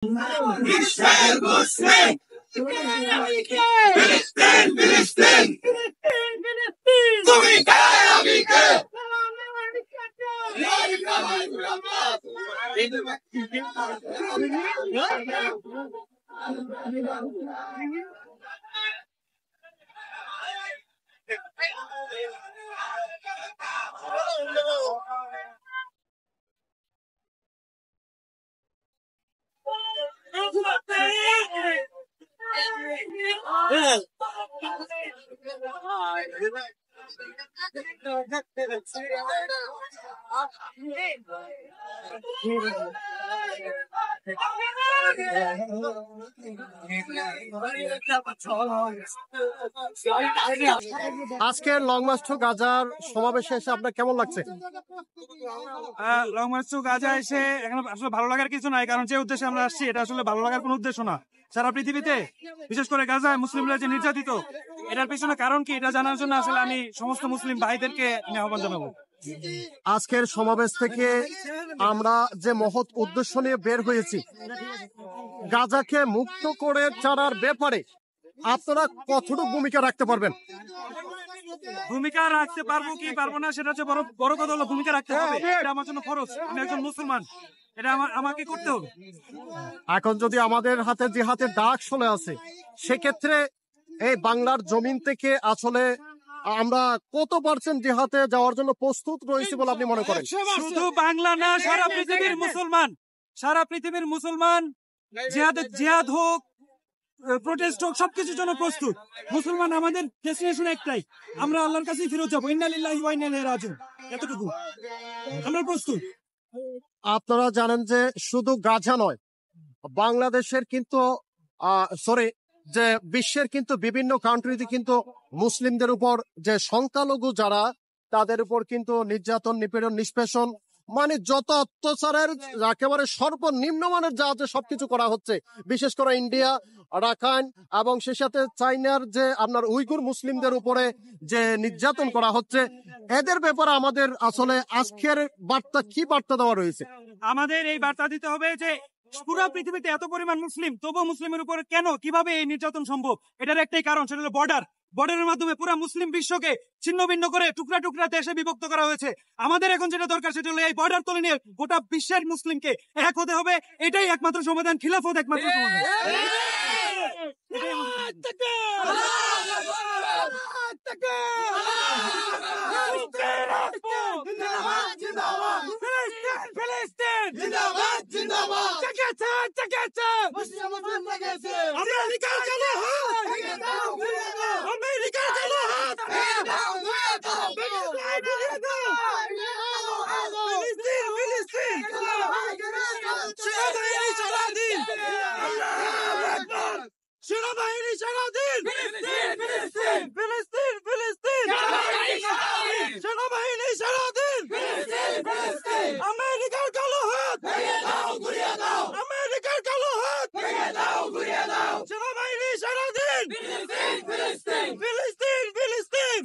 Michel Muslim! Filistin! Filistin! তুমি কার আমিকে আজকের long March two গাজার সমাবেশে এসে আপনার কেমন লাগছে? লং মার্চ টু গাজা এসে এখানে আসলে ভালো লাগার কিছু নাই, কারণ যে উদ্দেশ্যে আমরা আসছি এটা আসলে ভালো লাগার কোনো উদ্দেশ্য না। সারা পৃথিবীতে বিশেষ করে গাজায় মুসলিমরা যে নির্যাতিত, এটার পেছনে কারণ কি এটা জানার জন্য আসলে আমি সমস্ত মুসলিম ভাইদেরকে আমি আহ্বান জানাবো। আজকের সমাবেশ থেকে আমরা যে মহৎ উদ্দেশ্য নিয়ে বের হয়েছি, গাজাকে মুক্ত করে ছাড়ার ব্যাপারে আপনারা কতটুকু ভূমিকা রাখতে পারবেন? ভূমিকা রাখতে পারবো কি পারবো না সেটা হচ্ছে বড় কথা হলো ভূমিকা রাখতে হবে। এটা আমার জন্য খরচ, আমি একজন মুসলমান, এটা আমাকে করতে হবে। এখন যদি আমাদের হাতে জিহাদের ডাক চলে আসে, সেক্ষেত্রে এই বাংলার জমিন থেকে আসলে আমরা কত পার্সেন্ট জিহাদে যাওয়ার জন্য প্রস্তুত রয়েছে বলে আপনি মনে করেন? শুধু বাংলা না, সারা পৃথিবীর মুসলমান, সারা পৃথিবীর মুসলমান জিহাদ হোক, প্রোটেস্ট হোক, সবকিছুর জন্য প্রস্তুত। মুসলমান আমাদের ডেস্টিনেশন একটাই, আমরা আল্লাহর কাছেই ফিরে যাবো। ইন্না লিল্লাহি ওয়া ইন্না ইলাইহি রাজিউন, এতটুকু আমরা প্রস্তুত। আপনারা জানেন যে শুধু গাজা নয়, বাংলাদেশের কিন্তু যে বিশ্বের কিন্তু বিভিন্ন কান্ট্রিতে কিন্তু মুসলিমদের উপর যে সংখ্যালঘু যারা, তাদের উপর কিন্তু নির্যাতন, নিপীড়ন, নিষ্পেষণ, মানে যত অত্যাচারের একেবারে সর্বনিম্ন মানের যা আছে সবকিছু করা হচ্ছে। বিশেষ করে ইন্ডিয়া, রাখাইন এবং সে সাথে চাইনার যে আপনার উইগুর মুসলিমদের উপরে যে নির্যাতন করা হচ্ছে, এদের ব্যাপারে আমাদের আসলে আজকের বার্তা কি বার্তা দেওয়া রয়েছে? আমাদের এই বার্তা দিতে হবে যে পুরো পৃথিবীতে এত পরিমাণ মুসলিম, তবুও মুসলিমের উপরে কেন, কিভাবে এই নির্যাতন সম্ভব? এটার একটাই কারণ, সেটা হলো বর্ডারের মাধ্যমে পুরো মুসলিম বিশ্বকে ছিন্ন ভিন্ন করে টুকরা টুকরা দেশে বিভক্ত করা হয়েছে। আমাদের এখন যেটা দরকার সেটা হলো এই বর্ডার তুলে নিয়ে গোটা বিশ্বের মুসলিমকে এক হতে হবে। এটাই একমাত্র সমাধান, খিলাফত একমাত্র সমাধান। সেনাবাহিনী সারাদিন, ফিলিস্তিন ফিলিস্তিন, সেনাবাহিনী সারাদিন, আমেরিকার কালো হাত, আমেরিকার কালো হাত, সেনাবাহিনী সারাদিন, ফিলিস্তিন ফিলিস্তিন,